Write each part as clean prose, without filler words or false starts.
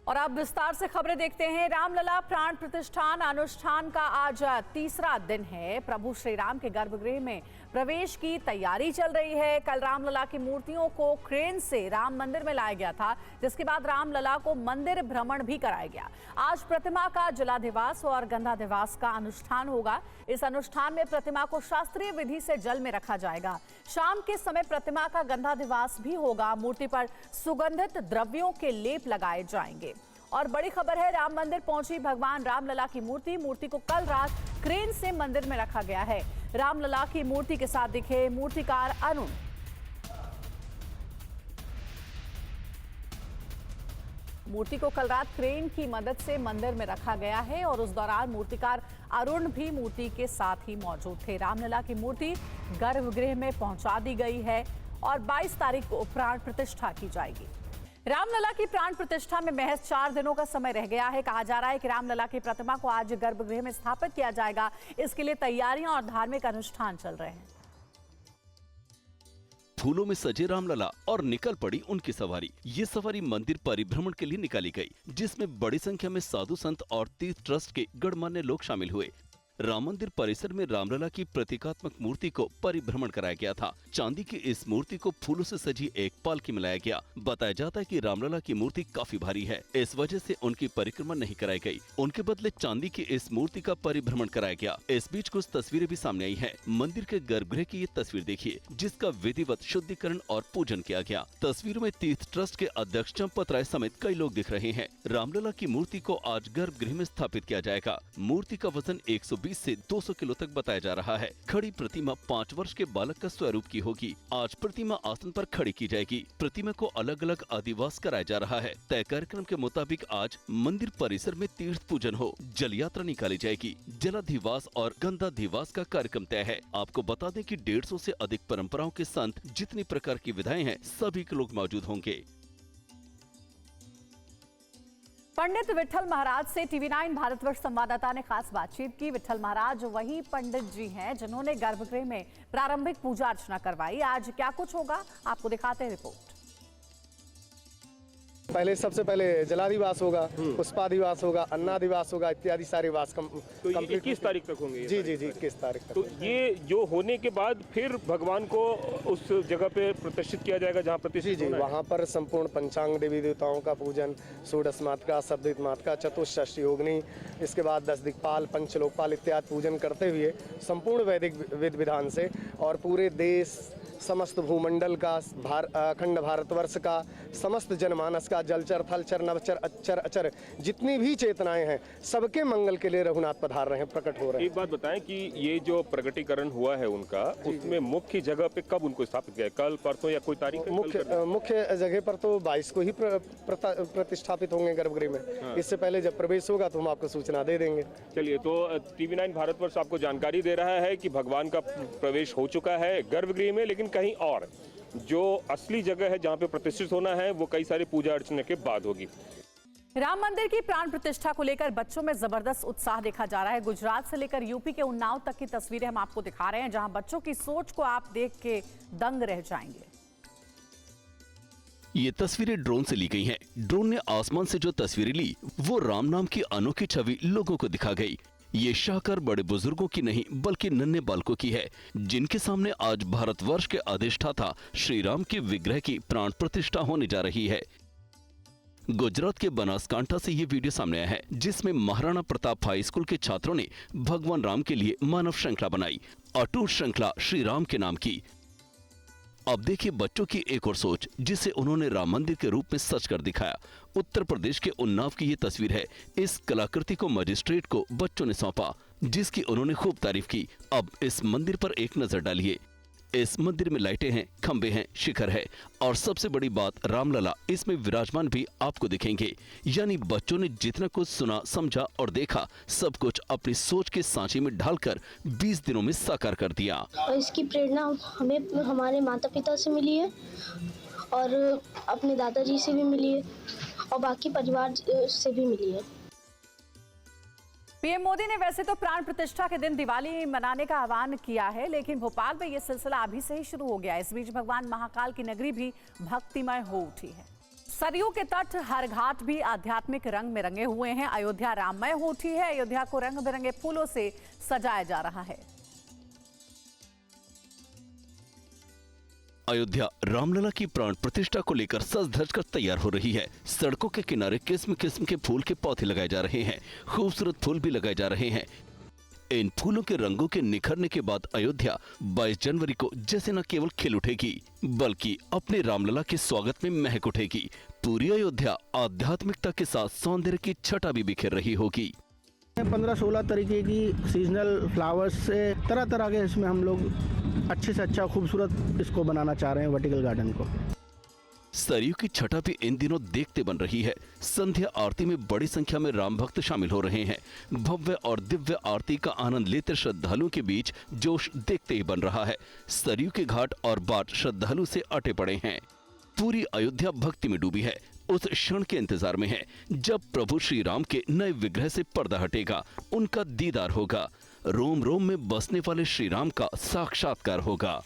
और अब विस्तार से खबरें देखते हैं। रामलला प्राण प्रतिष्ठान अनुष्ठान का आज तीसरा दिन है। प्रभु श्री राम के गर्भगृह में प्रवेश की तैयारी चल रही है। कल रामलला की मूर्तियों को क्रेन से राम मंदिर में लाया गया था, जिसके बाद रामलला को मंदिर भ्रमण भी कराया गया। आज प्रतिमा का जलाधिवास और गंधाधिवास का अनुष्ठान होगा। इस अनुष्ठान में प्रतिमा को शास्त्रीय विधि से जल में रखा जाएगा। शाम के समय प्रतिमा का गंधाधिवास भी होगा। मूर्ति पर सुगंधित द्रव्यों के लेप लगाए जाएंगे। और बड़ी खबर है, राम मंदिर पहुंची भगवान रामलला की मूर्ति को कल रात क्रेन से मंदिर में रखा गया है। रामलला की मूर्ति के साथ दिखे मूर्तिकार अरुण। मूर्ति को कल रात क्रेन की मदद से मंदिर में रखा गया है और उस दौरान मूर्तिकार अरुण भी मूर्ति के साथ ही मौजूद थे। रामलला की मूर्ति गर्भगृह में पहुंचा दी गई है और 22 तारीख को प्राण प्रतिष्ठा की जाएगी। रामलला की प्राण प्रतिष्ठा में महज 4 दिनों का समय रह गया है। कहा जा रहा है कि रामलला की प्रतिमा को आज गर्भगृह में स्थापित किया जाएगा। इसके लिए तैयारियां और धार्मिक अनुष्ठान चल रहे हैं। फूलों में सजे रामलला और निकल पड़ी उनकी सवारी। ये सवारी मंदिर परिभ्रमण के लिए निकाली गई, जिसमें बड़ी संख्या में साधु संत और तीर्थ ट्रस्ट के गणमान्य लोग शामिल हुए। राम मंदिर परिसर में रामलला की प्रतीकात्मक मूर्ति को परिभ्रमण कराया गया था। चांदी की इस मूर्ति को फूलों से सजी एक पालकी में लाया गया। बताया जाता है कि रामलला की मूर्ति काफी भारी है, इस वजह से उनकी परिक्रमा नहीं कराई गई। उनके बदले चांदी की इस मूर्ति का परिभ्रमण कराया गया। इस बीच कुछ तस्वीरें भी सामने आई है। मंदिर के गर्भगृह की ये तस्वीर देखिए, जिसका विधिवत शुद्धिकरण और पूजन किया गया। तस्वीरों में तीर्थ ट्रस्ट के अध्यक्ष चंपत राय समेत कई लोग दिख रहे हैं। रामलला की मूर्ति को आज गर्भगृह में स्थापित किया जाएगा। मूर्ति का वजन 120 से 200 किलो तक बताया जा रहा है। खड़ी प्रतिमा 5 वर्ष के बालक का स्वरूप की होगी। आज प्रतिमा आसन पर खड़ी की जाएगी। प्रतिमा को अलग अलग अधिवास कराया जा रहा है। तय कार्यक्रम के मुताबिक आज मंदिर परिसर में तीर्थ पूजन हो, जल यात्रा निकाली जाएगी। जलाधिवास और गंधाधिवास का कार्यक्रम तय है। आपको बता दें कि 150 से अधिक परंपराओं के संत, जितनी प्रकार की विधाएं हैं, सभी के लोग मौजूद होंगे। पंडित विट्ठल महाराज से टीवी9 भारतवर्ष संवाददाता ने खास बातचीत की। विट्ठल महाराज वही पंडित जी हैं जिन्होंने गर्भगृह में प्रारंभिक पूजा अर्चना करवाई। आज क्या कुछ होगा, आपको दिखाते हैं रिपोर्ट। पहले सबसे पहले जलाधिवास होगा, पुष्पाधिवास होगा, अन्नाधिवास होगा, इत्यादि सारे वास तो ये किस तारीख तक होंगे? जी 21 तारीख तक। तो ये जो होने के बाद फिर भगवान को उस जगह पे प्रतिष्ठित किया जाएगा जहाँ प्रतिष्ठित जी वहाँ पर संपूर्ण पंचांग देवी देवताओं का पूजन, षोडश मातृका, सप्तमी मातृका, चतुष्षष्ठी योगिनी, इसके बाद 10 दिक्पाल, पंचलोकपाल इत्यादि पूजन करते हुए संपूर्ण वैदिक विधि विधान से और पूरे देश, समस्त भूमंडल का, अखंड भारतवर्ष का, समस्त जनमानस का, जलचर, थलचर, नवचर, अच्चर, अचर, जितनी भी चेतनाएं हैं, सबके मंगल के लिए रघुनाथ पधार रहे हैं, प्रकट हो रहे हैं। एक बात बताएं कि ये जो प्रकटीकरण हुआ है उनका, उसमें मुख्य जगह पे कब उनको स्थापित किया? कल, परसों या कोई तारीख? मुख्य जगह पर तो 22 को ही प्रतिष्ठापित होंगे गर्भगृह में। हाँ। इससे पहले जब प्रवेश होगा तो हम आपको सूचना दे देंगे। चलिए, तो टीवी9 भारतवर्ष आपको जानकारी दे रहा है कि भगवान का प्रवेश हो चुका है गर्भगृह में, लेकिन कहीं और जो असली जगह है जहां पे प्रतिष्ठित होना है वो कई सारी पूजा अर्चना के बाद होगी। राम मंदिर की प्राण प्रतिष्ठा को लेकर बच्चों में जबरदस्त उत्साह देखा जा रहा है। गुजरात से लेकर यूपी के उन्नाव तक की तस्वीरें हम आपको दिखा रहे हैं, जहां बच्चों की सोच को आप देख के दंग रह जाएंगे। ये तस्वीरें ड्रोन से ली गई हैं। ड्रोन ने आसमान से जो तस्वीरें ली, वो राम नाम की अनोखी छवि लोगों को दिखा गई। ये शाहकार बड़े बुजुर्गों की नहीं बल्कि नन्हे बालकों की है, जिनके सामने आज भारतवर्ष के अधिष्ठाता श्री राम के विग्रह की प्राण प्रतिष्ठा होने जा रही है। गुजरात के बनासकांठा से ये वीडियो सामने आया है, जिसमें महाराणा प्रताप हाई स्कूल के छात्रों ने भगवान राम के लिए मानव श्रृंखला बनाई। अटूट श्रृंखला श्री राम के नाम की। अब देखिए बच्चों की एक और सोच, जिसे उन्होंने राम मंदिर के रूप में सच कर दिखाया। उत्तर प्रदेश के उन्नाव की ये तस्वीर है। इस कलाकृति को मजिस्ट्रेट को बच्चों ने सौंपा, जिसकी उन्होंने खूब तारीफ की। अब इस मंदिर पर एक नजर डालिए। इस मंदिर में लाइटें हैं, खंबे हैं, शिखर है और सबसे बड़ी बात, रामलला इसमें विराजमान भी आपको दिखेंगे। यानी बच्चों ने जितना कुछ सुना, समझा और देखा, सब कुछ अपनी सोच के सांचे में ढालकर 20 दिनों में साकार कर दिया। और इसकी प्रेरणा हमें हमारे माता पिता से मिली है और अपने दादाजी से भी मिली है और बाकी परिवार से भी मिली है। पीएम मोदी ने वैसे तो प्राण प्रतिष्ठा के दिन दिवाली मनाने का आह्वान किया है, लेकिन भोपाल में यह सिलसिला अभी से ही शुरू हो गया। इस बीच भगवान महाकाल की नगरी भी भक्तिमय हो उठी है। सरयू के तट हर घाट भी आध्यात्मिक रंग में रंगे हुए हैं। अयोध्या राममय हो उठी है। अयोध्या को रंग बिरंगे फूलों से सजाया जा रहा है। अयोध्या रामलला की प्राण प्रतिष्ठा को लेकर सज धज कर तैयार हो रही है। सड़कों के किनारे किस्म किस्म के फूल के पौधे लगाए जा रहे हैं। खूबसूरत फूल भी लगाए जा रहे हैं। इन फूलों के रंगों के निखरने के बाद अयोध्या 22 जनवरी को जैसे न केवल खिल उठेगी बल्कि अपने रामलला के स्वागत में महक उठेगी। पूरी अयोध्या आध्यात्मिकता के साथ सौंदर्य की छटा भी बिखेर रही होगी। 15-16 तरीके की सीजनल फ्लावर्स से तरह तरह के इसमें हम लोग अच्छे से अच्छा खूबसूरत इसको बनाना चाह रहे हैं वर्टिकल गार्डन को। सरयू की छटा भी इन दिनों देखते बन रही है। संध्या आरती में बड़ी संख्या में राम भक्त शामिल हो रहे हैं। भव्य और दिव्य आरती का आनंद लेते श्रद्धालुओं के बीच जोश देखते ही बन रहा है। सरयू के घाट और बाट श्रद्धालु से अटे पड़े हैं। पूरी अयोध्या भक्ति में डूबी है। उस क्षण के इंतजार में है जब प्रभु श्री राम के नए विग्रह से पर्दा हटेगा, उनका दीदार होगा, रोम रोम में बसने वाले श्री राम का साक्षात्कार होगा।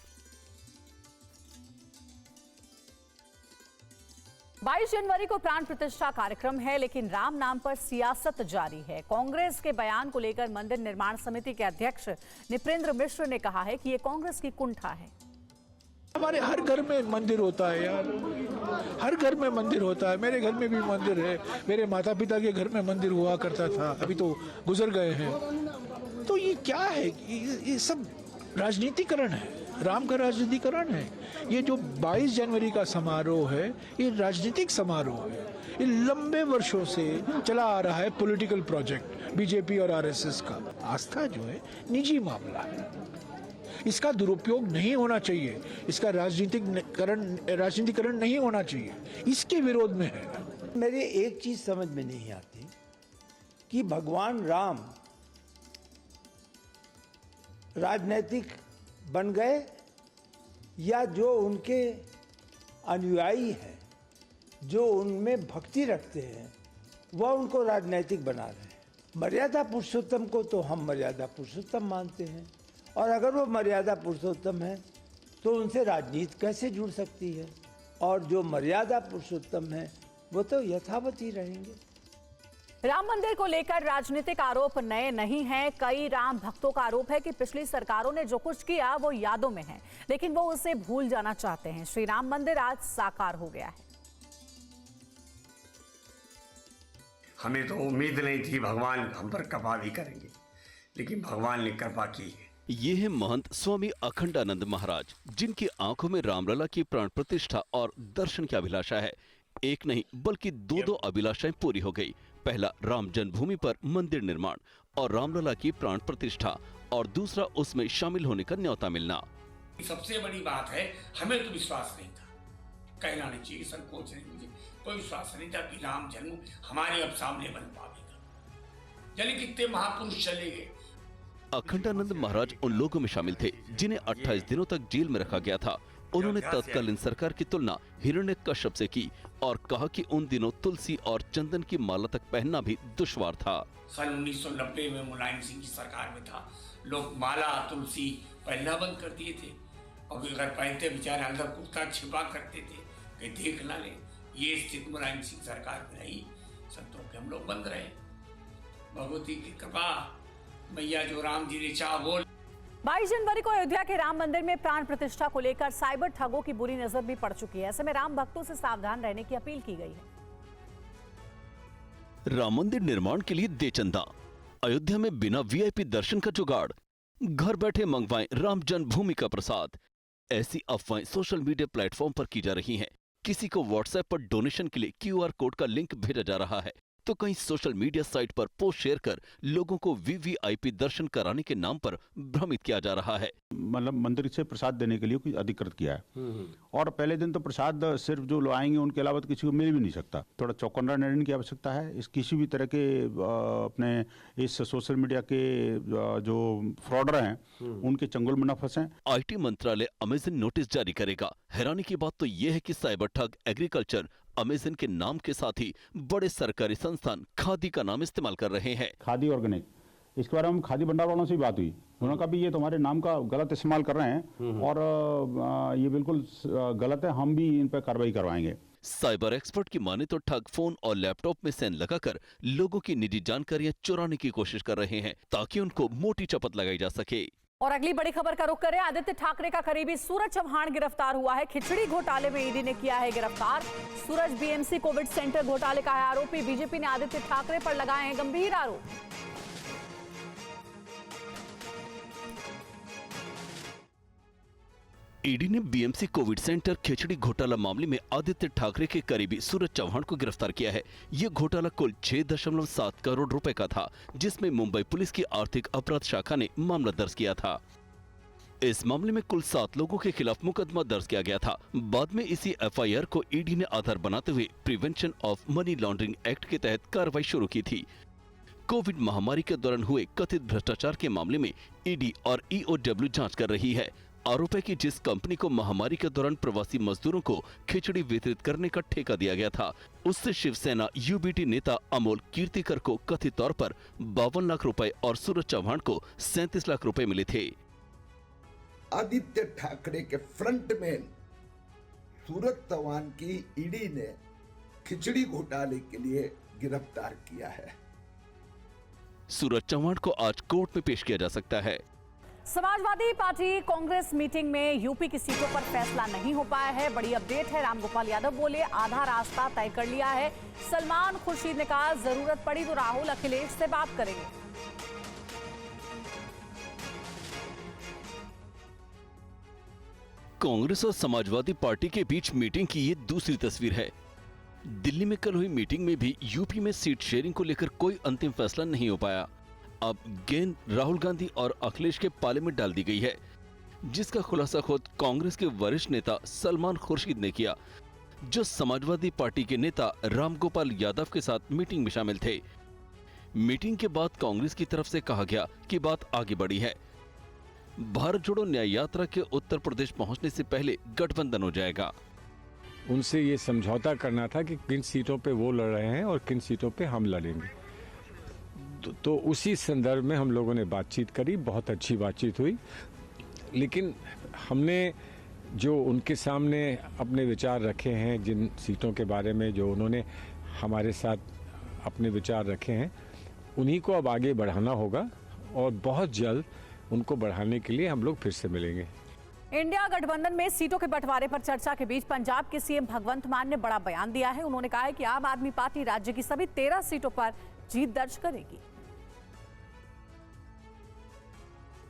22 जनवरी को प्राण प्रतिष्ठा कार्यक्रम है, लेकिन राम नाम पर सियासत जारी है। कांग्रेस के बयान को लेकर मंदिर निर्माण समिति के अध्यक्ष नृपेंद्र मिश्र ने कहा है कि ये कांग्रेस की कुंठा है। हमारे हर घर में मंदिर होता है यार, हर घर में मंदिर होता है। मेरे घर में भी मंदिर है, मेरे माता पिता के घर में मंदिर हुआ करता था, अभी तो गुजर गए हैं। तो ये क्या है? ये सब राजनीतिकरण है, राम का राजनीतिकरण है। ये जो 22 जनवरी का समारोह है ये राजनीतिक समारोह है। ये लंबे वर्षों से चला आ रहा है पॉलिटिकल प्रोजेक्ट बीजेपी और आरएसएस का। आस्था जो है निजी मामला है, इसका दुरुपयोग नहीं होना चाहिए, इसका राजनीतिकरण नहीं होना चाहिए, इसके विरोध में है। मेरी एक चीज समझ में नहीं आती कि भगवान राम राजनीतिक बन गए या जो उनके अनुयायी हैं, जो उनमें भक्ति रखते हैं, वह उनको राजनीतिक बना रहे हैं। मर्यादा पुरुषोत्तम को तो हम मर्यादा पुरुषोत्तम मानते हैं, और अगर वो मर्यादा पुरुषोत्तम है तो उनसे राजनीति कैसे जुड़ सकती है? और जो मर्यादा पुरुषोत्तम है वो तो यथावत ही रहेंगे। राम मंदिर को लेकर राजनीतिक आरोप नए नहीं हैं। कई राम भक्तों का आरोप है कि पिछली सरकारों ने जो कुछ किया वो यादों में है, लेकिन वो उसे भूल जाना चाहते हैं। श्री राम मंदिर आज साकार हो गया है। हमें तो उम्मीद नहीं थी भगवान हम पर कृपा भी करेंगे, लेकिन भगवान ने कृपा की है। ये है महंत स्वामी अखंडानंद महाराज, जिनकी आंखों में रामलला की प्राण प्रतिष्ठा और दर्शन की अभिलाषा है। एक नहीं बल्कि दो अभिलाषाएं पूरी हो गई। पहला राम जन्मभूमि पर मंदिर निर्माण और रामलला की प्राण प्रतिष्ठा, और दूसरा उसमें शामिल होने का न्योता मिलना। सबसे बड़ी बात है, हमें तो विश्वास नहीं था, कहना नहीं चाहिए, संकोच नहीं, मुझे कोई विश्वास नहीं था कि राम जन्म हमारे अब सामने बन पाएगा। चलिए कितने महापुरुष चले गए। अखंडानंद महाराज उन लोगों में शामिल थे जिन्हें 28 दिनों तक जेल में रखा गया था। उन्होंने तत्कालीन सरकार की तुलना हिरण्यकश्यप से की और कहा कि उन दिनों तुलसी और चंदन की माला तक पहनना भी दुश्वार था। सन 1990 में मुलायम सिंह की सरकार में था, लोग माला तुलसी पहनना बंद कर दिए थे, और अगर पहनते बेचारे अंदर कुर्ता छिपा करते थे कि देख ना ले। ये स्थिति मुलायम सिंह सरकार में रही, संतों के हम लोग बंद रहे। भगवती की कृपा, मैया जो राम जी ने चाह बोल। 22 जनवरी को अयोध्या के राम मंदिर में प्राण प्रतिष्ठा को लेकर साइबर ठगों की बुरी नजर भी पड़ चुकी है। ऐसे में राम भक्तों से सावधान रहने की अपील की गई है। राम मंदिर निर्माण के लिए दे चंदा। अयोध्या में बिना वीआईपी दर्शन का जुगाड़। घर बैठे मंगवाएं राम जन्मभूमि का प्रसाद। ऐसी अफवाहें सोशल मीडिया प्लेटफॉर्म पर की जा रही हैं। किसी को व्हाट्सएप पर डोनेशन के लिए QR कोड का लिंक भेजा जा रहा है, तो कहीं सोशल मीडिया साइट पर पोस्ट शेयर कर लोगों को VVIP दर्शन कराने के नाम पर भ्रमित किया जा रहा है। मतलब मंदिर से प्रसाद देने के लिए कुछ अधिकृत किया है, और पहले दिन तो प्रसाद सिर्फ जो लोग आएंगे उनके अलावा तो किसी को मिल भी नहीं सकता। थोड़ा चौकन्ना रहने की आवश्यकता है। इस किसी भी तरह के अपने इस सोशल मीडिया के जो फ्रॉडर हैं उनके चंगुल में न फंसें। IT मंत्रालय अमेजन नोटिस जारी करेगा। हैरानी की बात तो यह है कि साइबर ठग एग्रीकल्चर अमेजन के नाम के साथ ही बड़े सरकारी संस्थान खादी का नाम इस्तेमाल कर रहे हैं। खादी ऑर्गेनिक, इसके बारे में खादी भंडार वालों से भी बात हुई। उन्होंने कहा भी ये तुम्हारे नाम का गलत इस्तेमाल कर रहे हैं और ये बिल्कुल गलत है, हम भी इन पर कार्रवाई करवाएंगे। साइबर एक्सपर्ट की माने तो ठग फोन और लैपटॉप में सेन लगाकर लोगों की निजी जानकारियां चुराने की कोशिश कर रहे हैं ताकि उनको मोटी चपत लगाई जा सके। और अगली बड़ी खबर का रुख करें। आदित्य ठाकरे का करीबी सूरज चौहान गिरफ्तार हुआ है। खिचड़ी घोटाले में ईडी ने किया है गिरफ्तार। सूरज बीएमसी कोविड सेंटर घोटाले का है आरोपी। बीजेपी ने आदित्य ठाकरे पर लगाए हैं गंभीर आरोप। ईडी ने बीएमसी कोविड सेंटर खिचड़ी घोटाला मामले में आदित्य ठाकरे के करीबी सूरज चौहान को गिरफ्तार किया है। ये घोटाला कुल 6.7 करोड़ रुपए का था, जिसमें मुंबई पुलिस की आर्थिक अपराध शाखा ने मामला दर्ज किया था। इस मामले में कुल 7 लोगों के खिलाफ मुकदमा दर्ज किया गया था। बाद में इसी एफआईआर को ईडी ने आधार बनाते हुए prevention of money laundering act के तहत कार्रवाई शुरू की थी। कोविड महामारी के दौरान हुए कथित भ्रष्टाचार के मामले में ईडी और ईओडब्ल्यू जांच कर रही है। आरोप है कि जिस कंपनी को महामारी के दौरान प्रवासी मजदूरों को खिचड़ी वितरित करने का ठेका दिया गया था, उससे शिवसेना यूबीटी नेता अमोल कीर्तिकर को कथित तौर पर 52 लाख रुपए और सूरज चौहान को 37 लाख रुपए मिले थे। आदित्य ठाकरे के फ्रंटमैन सूरज चौहान की ईडी ने खिचड़ी घोटाले के लिए गिरफ्तार किया है। सूरज चौहान को आज कोर्ट में पेश किया जा सकता है। समाजवादी पार्टी कांग्रेस मीटिंग में यूपी की सीटों पर फैसला नहीं हो पाया है। बड़ी अपडेट है। रामगोपाल यादव बोले आधा रास्ता तय कर लिया है। सलमान खुर्शीद ने कहा जरूरत पड़ी तो राहुल अखिलेश से बात करेंगे। कांग्रेस और समाजवादी पार्टी के बीच मीटिंग की ये दूसरी तस्वीर है। दिल्ली में कल हुई मीटिंग में भी यूपी में सीट शेयरिंग को लेकर कोई अंतिम फैसला नहीं हो पाया। अब गेंद राहुल गांधी और अखिलेश के पाले में डाल दी गई है, जिसका खुलासा खुद कांग्रेस के वरिष्ठ नेता सलमान खुर्शीद ने किया, जो समाजवादी पार्टी के नेता रामगोपाल यादव के साथ मीटिंग में शामिल थे। मीटिंग के बाद कांग्रेस की तरफ से कहा गया कि बात आगे बढ़ी है। भारत जोड़ो न्याय यात्रा के उत्तर प्रदेश पहुंचने से पहले गठबंधन हो जाएगा। उनसे ये समझौता करना था कि किन सीटों पे वो लड़ रहे हैं और किन सीटों पे हम लड़ेंगे। तो उसी संदर्भ में हम लोगों ने बातचीत करी, बहुत अच्छी बातचीत हुई। लेकिन हमने जो उनके सामने अपने विचार रखे हैं, जिन सीटों के बारे में जो उन्होंने हमारे साथ अपने विचार रखे हैं, उन्हीं को अब आगे बढ़ाना होगा और बहुत जल्द उनको बढ़ाने के लिए हम लोग फिर से मिलेंगे। इंडिया गठबंधन में सीटों के बंटवारे पर चर्चा के बीच पंजाब के सीएम भगवंत मान ने बड़ा बयान दिया है। उन्होंने कहा है कि आम आदमी पार्टी राज्य की सभी 13 सीटों पर जीत दर्ज करेगी।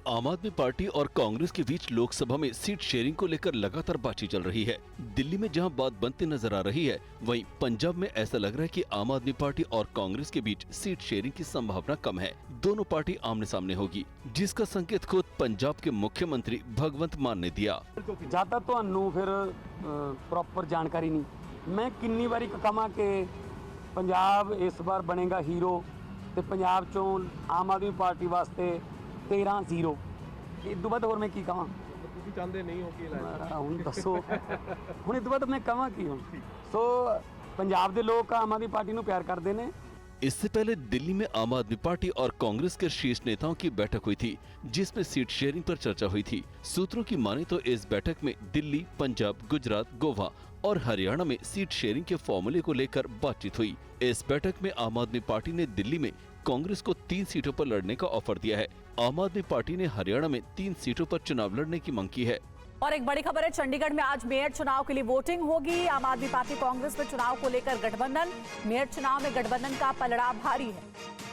आम आदमी पार्टी और कांग्रेस के बीच लोकसभा में सीट शेयरिंग को लेकर लगातार बातचीत चल रही है। दिल्ली में जहां बात बनती नजर आ रही है, वहीं पंजाब में ऐसा लग रहा है कि आम आदमी पार्टी और कांग्रेस के बीच सीट शेयरिंग की संभावना कम है। दोनों पार्टी आमने सामने होगी, जिसका संकेत खुद पंजाब के मुख्यमंत्री भगवंत मान ने दिया। ज्यादा तो फिर प्रॉपर जानकारी नहीं। मैं किन्नी बारी कहा कि पंजाब इस बार बनेगा हीरो, ते पंजाब चों आम आदमी पार्टी वास्ते 13-0। इदू बाद होर मैं की कहां? तुसीं चाहते नहीं हो कि हुण दसो हुण इदू बाद मैं कहां की हुण? सो पंजाब दे लोग आम आदमी पार्टी नूं प्यार करदे ने। इससे पहले दिल्ली में आम आदमी पार्टी और कांग्रेस के शीर्ष नेताओं की बैठक हुई थी, जिसमें सीट शेयरिंग पर चर्चा हुई थी। सूत्रों की माने तो इस बैठक में दिल्ली, पंजाब, गुजरात, गोवा और हरियाणा में सीट शेयरिंग के फॉर्मूले को लेकर बातचीत हुई। इस बैठक में आम आदमी पार्टी ने दिल्ली में कांग्रेस को 3 सीटों पर लड़ने का ऑफर दिया है। आम आदमी पार्टी ने हरियाणा में 3 सीटों पर चुनाव लड़ने की मांग की है। और एक बड़ी खबर है, चंडीगढ़ में आज मेयर चुनाव के लिए वोटिंग होगी। आम आदमी पार्टी कांग्रेस में चुनाव को लेकर गठबंधन। मेयर चुनाव में गठबंधन का पलड़ा भारी है।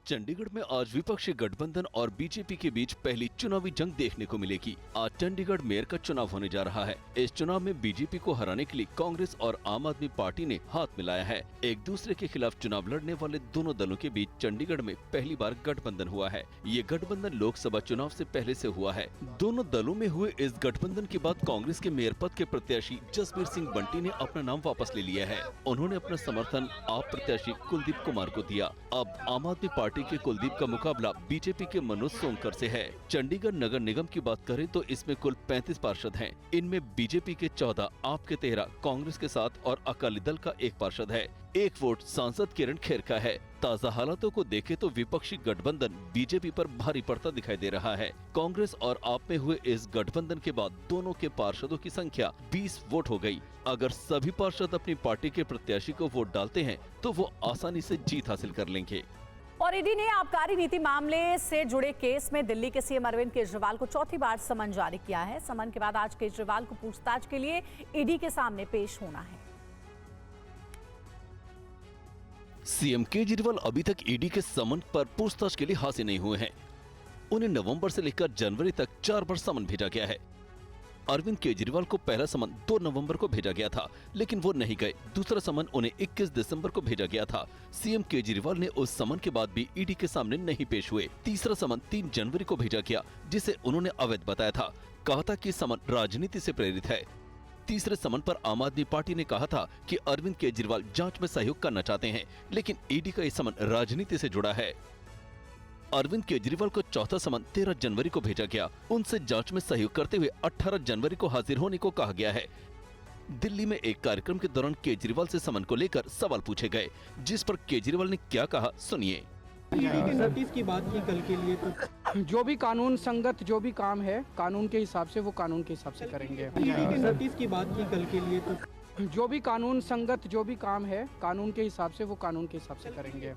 चंडीगढ़ में आज विपक्षी गठबंधन और बीजेपी के बीच पहली चुनावी जंग देखने को मिलेगी। आज चंडीगढ़ मेयर का चुनाव होने जा रहा है। इस चुनाव में बीजेपी को हराने के लिए कांग्रेस और आम आदमी पार्टी ने हाथ मिलाया है। एक दूसरे के खिलाफ चुनाव लड़ने वाले दोनों दलों के बीच चंडीगढ़ में पहली बार गठबंधन हुआ है। ये गठबंधन लोकसभा चुनाव से पहले से हुआ है। दोनों दलों में हुए इस गठबंधन के बाद कांग्रेस के मेयर पद के प्रत्याशी जसबीर सिंह बंटी ने अपना नाम वापस ले लिया है। उन्होंने अपना समर्थन आप प्रत्याशी कुलदीप कुमार को दिया। अब आम आदमी पार्टी पार्टी के कुलदीप का मुकाबला बीजेपी के मनोज सोनकर से है। चंडीगढ़ नगर निगम की बात करें तो इसमें कुल 35 पार्षद हैं। इनमें बीजेपी के 14, आप के 13, कांग्रेस के 7 और अकाली दल का 1 पार्षद है। 1 वोट सांसद किरण खेर का है। ताज़ा हालातों को देखें तो विपक्षी गठबंधन बीजेपी पर भारी पड़ता दिखाई दे रहा है। कांग्रेस और आप में हुए इस गठबंधन के बाद दोनों के पार्षदों की संख्या 20 वोट हो गई। अगर सभी पार्षद अपनी पार्टी के प्रत्याशी को वोट डालते हैं तो वो आसानी से जीत हासिल कर लेंगे। और ईडी ने आबकारी नीति मामले से जुड़े केस में दिल्ली के सीएम अरविंद केजरीवाल को चौथी बार समन जारी किया है। समन के बाद आज केजरीवाल को पूछताछ के लिए ईडी के सामने पेश होना है। सीएम केजरीवाल अभी तक ईडी के समन पर पूछताछ के लिए हाजिर नहीं हुए हैं। उन्हें नवंबर से लेकर जनवरी तक 4 बार समन भेजा गया है। अरविंद केजरीवाल को पहला समन 2 नवंबर को भेजा गया था, लेकिन वो नहीं गए। दूसरा समन उन्हें 21 दिसंबर को भेजा गया था। सीएम केजरीवाल ने उस समन के बाद भी ईडी के सामने नहीं पेश हुए। तीसरा समन 3 जनवरी को भेजा गया, जिसे उन्होंने अवैध बताया था। कहा था कि समन राजनीति से प्रेरित है। तीसरे समन पर आम आदमी पार्टी ने कहा था कि अरविंद केजरीवाल जांच में सहयोग करना चाहते हैं, लेकिन ईडी का ये समन राजनीति से जुड़ा है। अरविंद केजरीवाल को चौथा समन 13 जनवरी को भेजा गया। उनसे जांच में सहयोग करते हुए 18 जनवरी को हाजिर होने को कहा गया है। दिल्ली में एक कार्यक्रम के दौरान केजरीवाल से समन को लेकर सवाल पूछे गए, जिस पर केजरीवाल ने क्या कहा, सुनिए। नोटिस की बात की कल के लिए तो जो भी कानून संगत जो भी काम है कानून के हिसाब से वो कानून के हिसाब से करेंगे। नोटिस की बात की कल के लिए तो जो भी कानून संगत जो भी काम है कानून के हिसाब से वो कानून के हिसाब से करेंगे।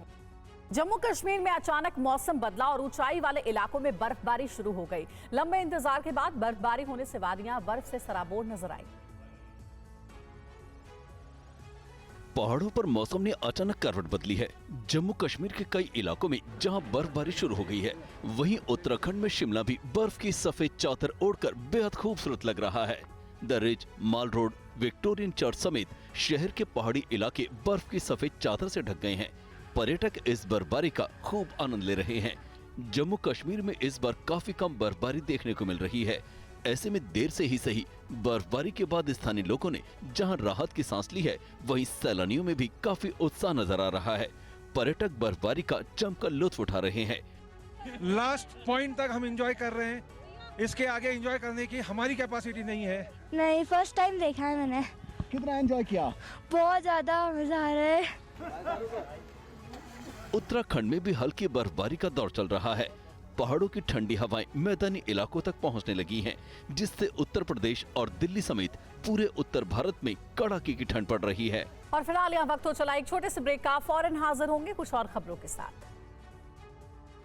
जम्मू कश्मीर में अचानक मौसम बदला और ऊंचाई वाले इलाकों में बर्फबारी शुरू हो गई। लंबे इंतजार के बाद बर्फबारी होने से वादियां बर्फ से सराबोर नजर आई। पहाड़ों पर मौसम ने अचानक करवट बदली है। जम्मू कश्मीर के कई इलाकों में जहां बर्फबारी शुरू हो गई है, वहीं उत्तराखंड में शिमला भी बर्फ की सफेद चादर ओढ़कर बेहद खूबसूरत लग रहा है। The ridge, mall road, Victorian church समेत शहर के पहाड़ी इलाके बर्फ की सफेद चादर से ढक गए हैं। पर्यटक इस बर्फबारी का खूब आनंद ले रहे हैं। जम्मू कश्मीर में इस बार काफी कम बर्फबारी देखने को मिल रही है। ऐसे में देर से ही सही बर्फबारी के बाद स्थानीय लोगों ने जहां राहत की सांस ली है, वहीं सैलानियों में भी काफी उत्साह नजर आ रहा है। पर्यटक बर्फबारी का जमकर लुत्फ उठा रहे हैं। लास्ट पॉइंट तक हम एंजॉय कर रहे हैं। इसके आगे एंजॉय करने की हमारी कैपेसिटी नहीं है। नहीं, फर्स्ट टाइम देखा है मैंने। कितना एंजॉय किया? बहुत ज्यादा मजा आ रहा है। उत्तराखंड में भी हल्की बर्फबारी का दौर चल रहा है। पहाड़ों की ठंडी हवाएं मैदानी इलाकों तक पहुंचने लगी हैं, जिससे उत्तर प्रदेश और दिल्ली समेत पूरे उत्तर भारत में कड़ाके की ठंड पड़ रही है। और फिलहाल यहाँ वक्त हो चला एक छोटे से ब्रेक का। फौरन हाजिर होंगे कुछ और खबरों के साथ।